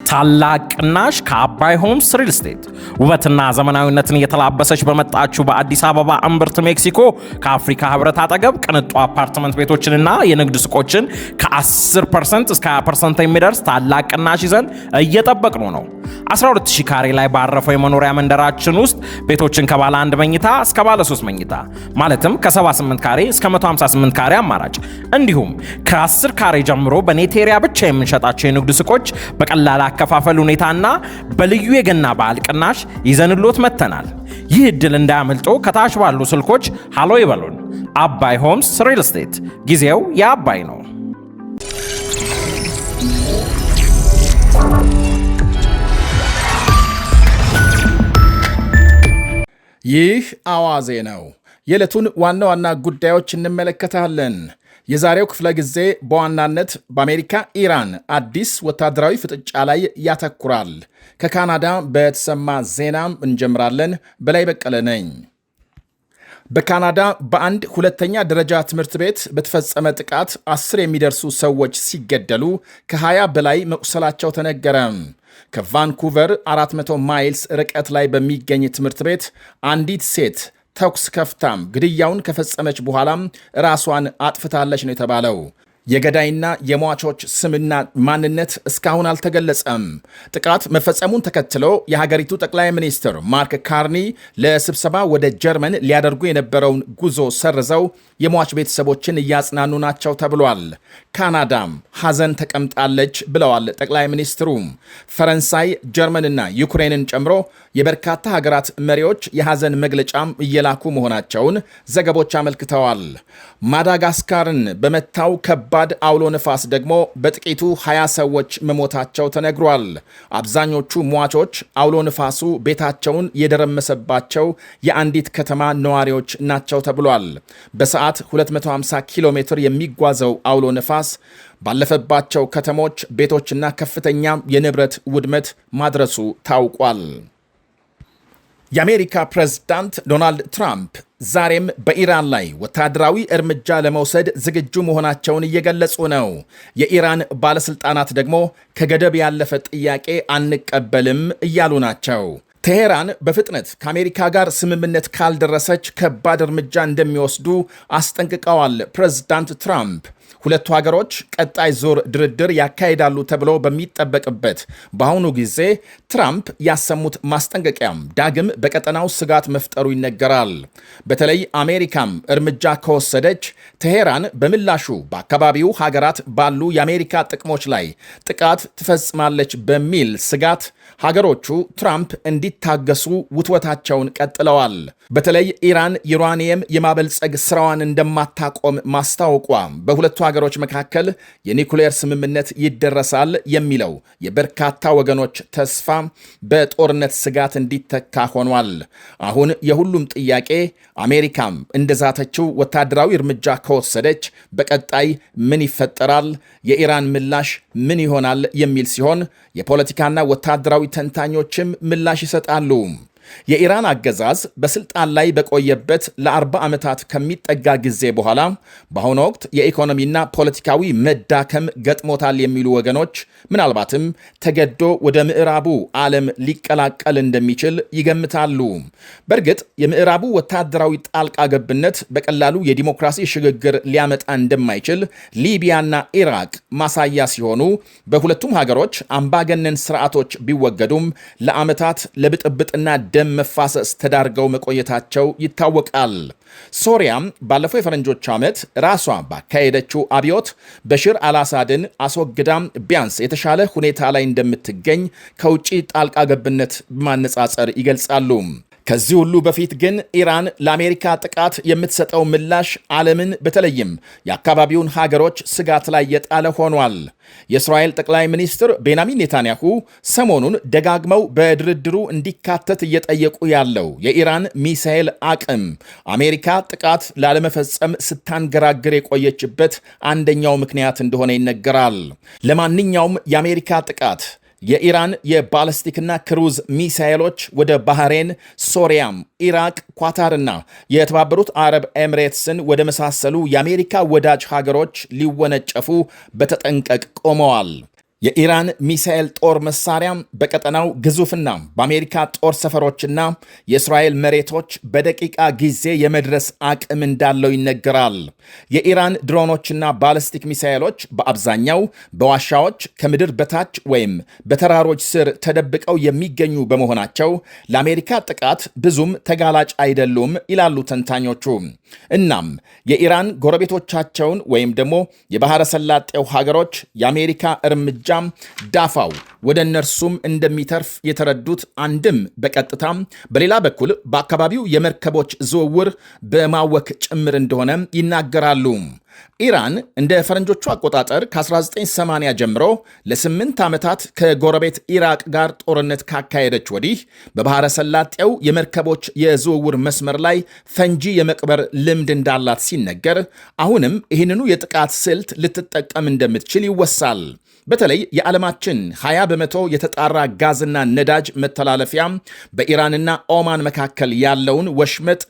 ታላቅ ቅናሽ ከአባይ ሆምስ ሪል ስቴት ውበትና ዘመናዊነትን እየተላበሰች በመጣችው በአዲስ አበባ እምብርት ሜክሲኮ ከአፍሪካ ህብረት አጠገብ ቅንጡ አፓርትመንት ቤቶችንና የንግድ ሱቆችን ከ10% እስከ 20% የሚደርስ ታላቅ ቅናሽ ይዘን እየጠበቅነው ነው። 12000 ካሬ ላይ ባረፈው የመኖሪያ መንደራችን ውስጥ ቤቶችን ከባለ 1 መኝታ እስከ ባለ 3 መኝታ ማለትም ከ78 ካሬ እስከ 158 ካሬ አማራጭ እንዲሁም ከ10 ካሬ ጀምሮ በኔቴሪያ ብቻ የምንሸጣቸው የንግድ ሱቆች በቀላል አከፋፈል ሁኔታና በልዩ የገና በዓል ቅናሽ ይዘንሎት መጥተናል። ይህ እድል እንዳያመልጦ ከታች ባሉ ስልኮች ሃሎ ይበሉን። አባይ ሆምስ ሪል ስቴት፣ ጊዜው የአባይ ነው። ይህ አዋዜ ነው። የዕለቱን ዋና ዋና ጉዳዮች እንመለከታለን። የዛሬው ክፍለ ጊዜ በዋናነት በአሜሪካ ኢራን አዲስ ወታደራዊ ፍጥጫ ላይ ያተኩራል። ከካናዳ በተሰማ ዜናም እንጀምራለን። በላይ በቀለ ነኝ። በካናዳ በአንድ ሁለተኛ ደረጃ ትምህርት ቤት በተፈጸመ ጥቃት 10 የሚደርሱ ሰዎች ሲገደሉ ከ20 በላይ መቁሰላቸው ተነገረ። ከቫንኩቨር 400 ማይልስ ርቀት ላይ በሚገኝ ትምህርት ቤት አንዲት ሴት ተኩስ ከፍታም ግድያውን ከፈጸመች በኋላም ራሷን አጥፍታለች ነው የተባለው። የገዳይና የሟቾች ስምና ማንነት እስካሁን አልተገለጸም። ጥቃት መፈጸሙን ተከትሎ የሀገሪቱ ጠቅላይ ሚኒስትር ማርክ ካርኒ ለስብሰባ ወደ ጀርመን ሊያደርጉ የነበረውን ጉዞ ሰርዘው የሟች ቤተሰቦችን እያጽናኑ ናቸው ተብሏል። ካናዳም ሐዘን ተቀምጣለች ብለዋል ጠቅላይ ሚኒስትሩ። ፈረንሳይ፣ ጀርመንና ዩክሬንን ጨምሮ የበርካታ ሀገራት መሪዎች የሐዘን መግለጫም እየላኩ መሆናቸውን ዘገቦች አመልክተዋል። ማዳጋስካርን በመታው ከባድ አውሎ ነፋስ ደግሞ በጥቂቱ 20 ሰዎች መሞታቸው ተነግሯል። አብዛኞቹ ሟቾች አውሎ ነፋሱ ቤታቸውን የደረመሰባቸው የአንዲት ከተማ ነዋሪዎች ናቸው ተብሏል። በሰዓት 250 ኪሎ ሜትር የሚጓዘው አውሎ ነፋስ ባለፈባቸው ከተሞች ቤቶችና ከፍተኛ የንብረት ውድመት ማድረሱ ታውቋል። የአሜሪካ ፕሬዝዳንት ዶናልድ ትራምፕ ዛሬም በኢራን ላይ ወታደራዊ እርምጃ ለመውሰድ ዝግጁ መሆናቸውን እየገለጹ ነው። የኢራን ባለስልጣናት ደግሞ ከገደብ ያለፈ ጥያቄ አንቀበልም እያሉ ናቸው። ቴሄራን በፍጥነት ከአሜሪካ ጋር ስምምነት ካልደረሰች ከባድ እርምጃ እንደሚወስዱ አስጠንቅቀዋል። ፕሬዝዳንት ትራምፕ ሁለቱ ሀገሮች ቀጣይ ዙር ድርድር ያካሂዳሉ ተብሎ በሚጠበቅበት በአሁኑ ጊዜ ትራምፕ ያሰሙት ማስጠንቀቂያም ዳግም በቀጠናው ስጋት መፍጠሩ ይነገራል። በተለይ አሜሪካም እርምጃ ከወሰደች ቴሄራን በምላሹ በአካባቢው ሀገራት ባሉ የአሜሪካ ጥቅሞች ላይ ጥቃት ትፈጽማለች በሚል ስጋት ሀገሮቹ ትራምፕ እንዲታገሱ ውትወታቸውን ቀጥለዋል። በተለይ ኢራን ዩራኒየም የማበልጸግ ስራዋን እንደማታቆም ማስታወቋ በሁለቱ ሀገሮች መካከል የኒኩሌር ስምምነት ይደረሳል የሚለው የበርካታ ወገኖች ተስፋ በጦርነት ስጋት እንዲተካ ሆኗል። አሁን የሁሉም ጥያቄ አሜሪካም እንደዛተችው ወታደራዊ እርምጃ ከወሰደች በቀጣይ ምን ይፈጠራል፣ የኢራን ምላሽ ምን ይሆናል የሚል ሲሆን የፖለቲካና ወታደራዊ ተንታኞችም ምላሽ ይሰጣሉ። የኢራን አገዛዝ በስልጣን ላይ በቆየበት ለ40 ዓመታት ከሚጠጋ ጊዜ በኋላ በአሁኑ ወቅት የኢኮኖሚና ፖለቲካዊ መዳከም ገጥሞታል የሚሉ ወገኖች ምናልባትም ተገዶ ወደ ምዕራቡ ዓለም ሊቀላቀል እንደሚችል ይገምታሉ። በእርግጥ የምዕራቡ ወታደራዊ ጣልቃ ገብነት በቀላሉ የዲሞክራሲ ሽግግር ሊያመጣ እንደማይችል ሊቢያና ኢራቅ ማሳያ ሲሆኑ በሁለቱም ሀገሮች አምባገነን ስርዓቶች ቢወገዱም ለዓመታት ለብጥብጥና ደም መፋሰስ ተዳርገው መቆየታቸው ይታወቃል። ሶሪያም ባለፈው የፈረንጆች ዓመት ራሷ ባካሄደችው አብዮት በሽር አልአሳድን አስወግዳም ቢያንስ የተሻለ ሁኔታ ላይ እንደምትገኝ ከውጭ ጣልቃ ገብነት በማነጻጸር ይገልጻሉ። ከዚህ ሁሉ በፊት ግን ኢራን ለአሜሪካ ጥቃት የምትሰጠው ምላሽ ዓለምን በተለይም የአካባቢውን ሀገሮች ስጋት ላይ የጣለ ሆኗል። የእስራኤል ጠቅላይ ሚኒስትር ቤንያሚን ኔታንያሁ ሰሞኑን ደጋግመው በድርድሩ እንዲካተት እየጠየቁ ያለው የኢራን ሚሳኤል አቅም አሜሪካ ጥቃት ላለመፈጸም ስታንገራግር የቆየችበት አንደኛው ምክንያት እንደሆነ ይነገራል። ለማንኛውም የአሜሪካ ጥቃት የኢራን የባለስቲክና ክሩዝ ሚሳኤሎች ወደ ባህሬን፣ ሶሪያም፣ ኢራቅ፣ ኳታርና የተባበሩት አረብ ኤምሬትስን ወደ መሳሰሉ የአሜሪካ ወዳጅ ሀገሮች ሊወነጨፉ በተጠንቀቅ ቆመዋል። የኢራን ሚሳኤል ጦር መሳሪያ በቀጠናው ግዙፍና በአሜሪካ ጦር ሰፈሮችና የእስራኤል መሬቶች በደቂቃ ጊዜ የመድረስ አቅም እንዳለው ይነገራል። የኢራን ድሮኖችና ባለስቲክ ሚሳኤሎች በአብዛኛው በዋሻዎች ከምድር በታች ወይም በተራሮች ስር ተደብቀው የሚገኙ በመሆናቸው ለአሜሪካ ጥቃት ብዙም ተጋላጭ አይደሉም ይላሉ ተንታኞቹ። እናም የኢራን ጎረቤቶቻቸውን ወይም ደግሞ የባሕረ ሰላጤው ሀገሮች የአሜሪካ እርምጃ ዳፋው ወደ እነርሱም እንደሚተርፍ የተረዱት አንድም በቀጥታም በሌላ በኩል በአካባቢው የመርከቦች ዝውውር በማወክ ጭምር እንደሆነ ይናገራሉ። ኢራን እንደ ፈረንጆቹ አቆጣጠር ከ1980 ጀምሮ ለ8 ዓመታት ከጎረቤት ኢራቅ ጋር ጦርነት ካካሄደች ወዲህ በባሕረ ሰላጤው የመርከቦች የዝውውር መስመር ላይ ፈንጂ የመቅበር ልምድ እንዳላት ሲነገር፣ አሁንም ይህንኑ የጥቃት ስልት ልትጠቀም እንደምትችል ይወሳል። በተለይ የዓለማችን 20 በመቶ የተጣራ ጋዝና ነዳጅ መተላለፊያ በኢራንና ኦማን መካከል ያለውን ወሽመጥ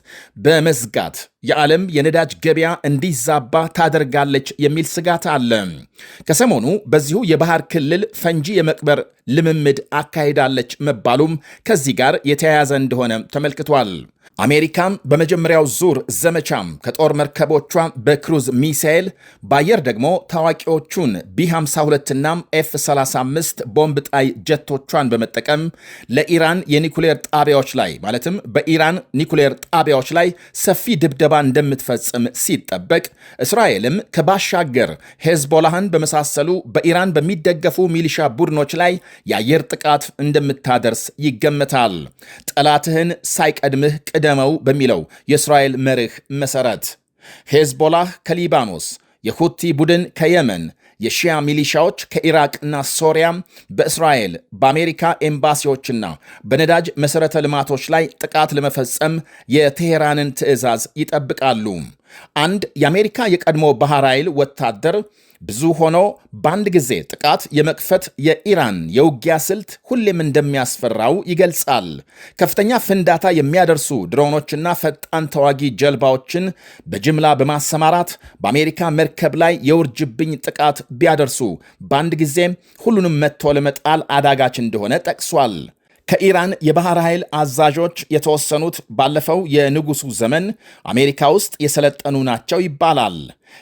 በመዝጋት የዓለም የነዳጅ ገበያ እንዲዛባ ታደርጋለች የሚል ስጋት አለ። ከሰሞኑ በዚሁ የባህር ክልል ፈንጂ የመቅበር ልምምድ አካሂዳለች መባሉም ከዚህ ጋር የተያያዘ እንደሆነ ተመልክቷል። አሜሪካም በመጀመሪያው ዙር ዘመቻም ከጦር መርከቦቿ በክሩዝ ሚሳኤል በአየር ደግሞ ታዋቂዎቹን ቢ52 እና ኤፍ35 ቦምብ ጣይ ጀቶቿን በመጠቀም ለኢራን የኒኩሌር ጣቢያዎች ላይ ማለትም በኢራን ኒኩሌር ጣቢያዎች ላይ ሰፊ ድብደባ እንደምትፈጽም ሲጠበቅ፣ እስራኤልም ከባሻገር ሄዝቦላህን በመሳሰሉ በኢራን በሚደገፉ ሚሊሻ ቡድኖች ላይ የአየር ጥቃት እንደምታደርስ ይገመታል። ጠላትህን ሳይቀድምህ ቅደመው በሚለው የእስራኤል መርህ መሰረት ሄዝቦላህ ከሊባኖስ፣ የሁቲ ቡድን ከየመን፣ የሺያ ሚሊሻዎች ከኢራቅና ሶሪያ በእስራኤል በአሜሪካ ኤምባሲዎችና በነዳጅ መሠረተ ልማቶች ላይ ጥቃት ለመፈጸም የቴሄራንን ትዕዛዝ ይጠብቃሉ። አንድ የአሜሪካ የቀድሞ ባህር ኃይል ወታደር ብዙ ሆኖ በአንድ ጊዜ ጥቃት የመክፈት የኢራን የውጊያ ስልት ሁሌም እንደሚያስፈራው ይገልጻል። ከፍተኛ ፍንዳታ የሚያደርሱ ድሮኖችና ፈጣን ተዋጊ ጀልባዎችን በጅምላ በማሰማራት በአሜሪካ መርከብ ላይ የውርጅብኝ ጥቃት ቢያደርሱ በአንድ ጊዜ ሁሉንም መጥቶ ለመጣል አዳጋች እንደሆነ ጠቅሷል። ከኢራን የባህር ኃይል አዛዦች የተወሰኑት ባለፈው የንጉሱ ዘመን አሜሪካ ውስጥ የሰለጠኑ ናቸው ይባላል።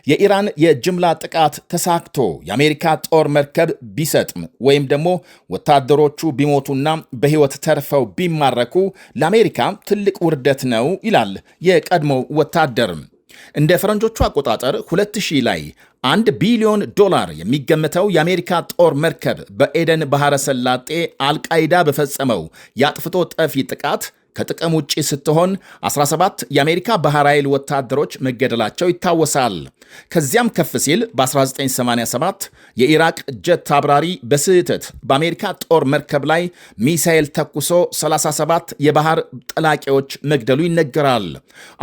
የኢራን የጅምላ ጥቃት ተሳክቶ የአሜሪካ ጦር መርከብ ቢሰጥም ወይም ደግሞ ወታደሮቹ ቢሞቱና በሕይወት ተርፈው ቢማረኩ ለአሜሪካ ትልቅ ውርደት ነው ይላል የቀድሞው ወታደር። እንደ ፈረንጆቹ አቆጣጠር 2000 ላይ $1 ቢሊዮን የሚገመተው የአሜሪካ ጦር መርከብ በኤደን ባሕረ ሰላጤ አልቃይዳ በፈጸመው የአጥፍቶ ጠፊ ጥቃት ከጥቅም ውጪ ስትሆን 17 የአሜሪካ ባህር ኃይል ወታደሮች መገደላቸው ይታወሳል። ከዚያም ከፍ ሲል በ1987 የኢራቅ ጀት አብራሪ በስህተት በአሜሪካ ጦር መርከብ ላይ ሚሳኤል ተኩሶ 37 የባህር ጠላቂዎች መግደሉ ይነገራል።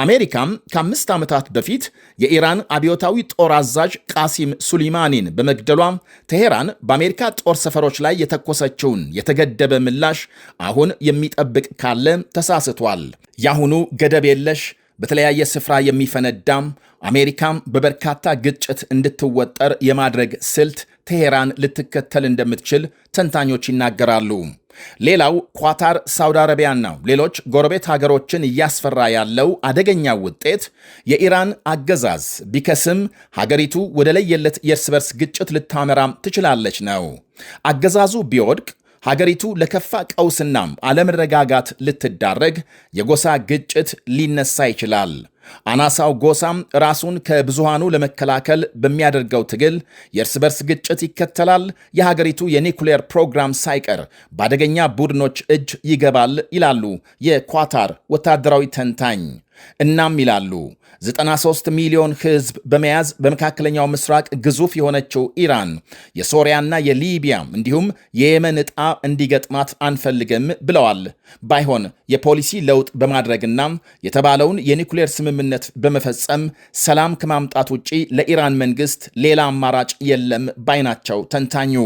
አሜሪካም ከ5 ዓመታት በፊት የኢራን አብዮታዊ ጦር አዛዥ ቃሲም ሱሊማኒን በመግደሏ ቴሄራን በአሜሪካ ጦር ሰፈሮች ላይ የተኮሰችውን የተገደበ ምላሽ አሁን የሚጠብቅ ካለ ተሳስቷል። ያሁኑ ገደብ የለሽ በተለያየ ስፍራ የሚፈነዳም አሜሪካም በበርካታ ግጭት እንድትወጠር የማድረግ ስልት ቴሄራን ልትከተል እንደምትችል ተንታኞች ይናገራሉ። ሌላው ኳታር፣ ሳውዲ አረቢያና ሌሎች ጎረቤት ሀገሮችን እያስፈራ ያለው አደገኛ ውጤት የኢራን አገዛዝ ቢከስም ሀገሪቱ ወደ ለየለት የእርስ በርስ ግጭት ልታመራም ትችላለች ነው። አገዛዙ ቢወድቅ ሀገሪቱ ለከፋ ቀውስና አለመረጋጋት ልትዳረግ፣ የጎሳ ግጭት ሊነሳ ይችላል። አናሳው ጎሳም ራሱን ከብዙሃኑ ለመከላከል በሚያደርገው ትግል የእርስ በርስ ግጭት ይከተላል። የሀገሪቱ የኒኩሌር ፕሮግራም ሳይቀር በአደገኛ ቡድኖች እጅ ይገባል ይላሉ የኳታር ወታደራዊ ተንታኝ። እናም ይላሉ 93 ሚሊዮን ሕዝብ በመያዝ በመካከለኛው ምስራቅ ግዙፍ የሆነችው ኢራን የሶሪያና የሊቢያ እንዲሁም የየመን ዕጣ እንዲገጥማት አንፈልግም ብለዋል። ባይሆን የፖሊሲ ለውጥ በማድረግና የተባለውን የኒኩሌር ስምምነት በመፈጸም ሰላም ከማምጣት ውጪ ለኢራን መንግስት ሌላ አማራጭ የለም ባይናቸው ተንታኙ።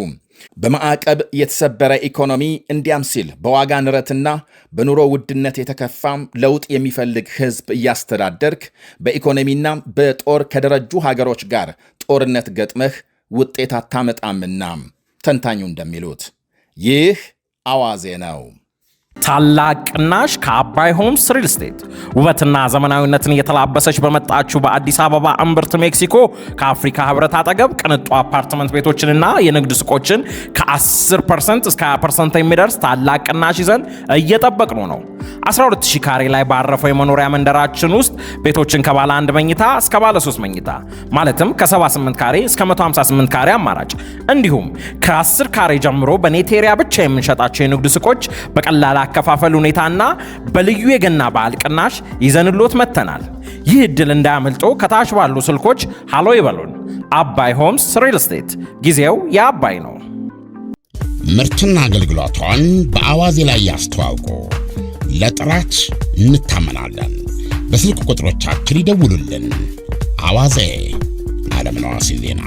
በማዕቀብ የተሰበረ ኢኮኖሚ እንዲያም ሲል በዋጋ ንረትና በኑሮ ውድነት የተከፋም ለውጥ የሚፈልግ ሕዝብ እያስተዳደርክ በኢኮኖሚና በጦር ከደረጁ ሀገሮች ጋር ጦርነት ገጥመህ ውጤት አታመጣምና ተንታኙ እንደሚሉት ይህ አዋዜ ነው። ታላቅ ቅናሽ ከአባይ ሆምስ ሪል ስቴት። ውበትና ዘመናዊነትን እየተላበሰች በመጣችው በአዲስ አበባ እምብርት ሜክሲኮ ከአፍሪካ ህብረት አጠገብ ቅንጡ አፓርትመንት ቤቶችንና የንግድ ሱቆችን ከ10% እስከ 20% የሚደርስ ታላቅ ቅናሽ ይዘን እየጠበቅኑ ነው። 12000 ካሬ ላይ ባረፈው የመኖሪያ መንደራችን ውስጥ ቤቶችን ከባለ 1 መኝታ እስከ ባለ 3 መኝታ ማለትም ከ78 ካሬ እስከ 158 ካሬ አማራጭ እንዲሁም ከ10 ካሬ ጀምሮ በኔቴሪያ ብቻ የምንሸጣቸው የንግድ ሱቆች በቀላል አከፋፈል ሁኔታና በልዩ የገና በዓል ቅናሽ ይዘንሎት መተናል። ይህ ዕድል እንዳያመልጦ ከታች ባሉ ስልኮች ሃሎ ይበሉን። አባይ ሆምስ ሪል ስቴት፣ ጊዜው የአባይ ነው። ምርትና አገልግሎቷን በአዋዜ ላይ ያስተዋውቁ። ለጥራች እንታመናለን። በስልክ ቁጥሮቻችን ይደውሉልን። አዋዜ ዓለምነህ ዋሴ ዜና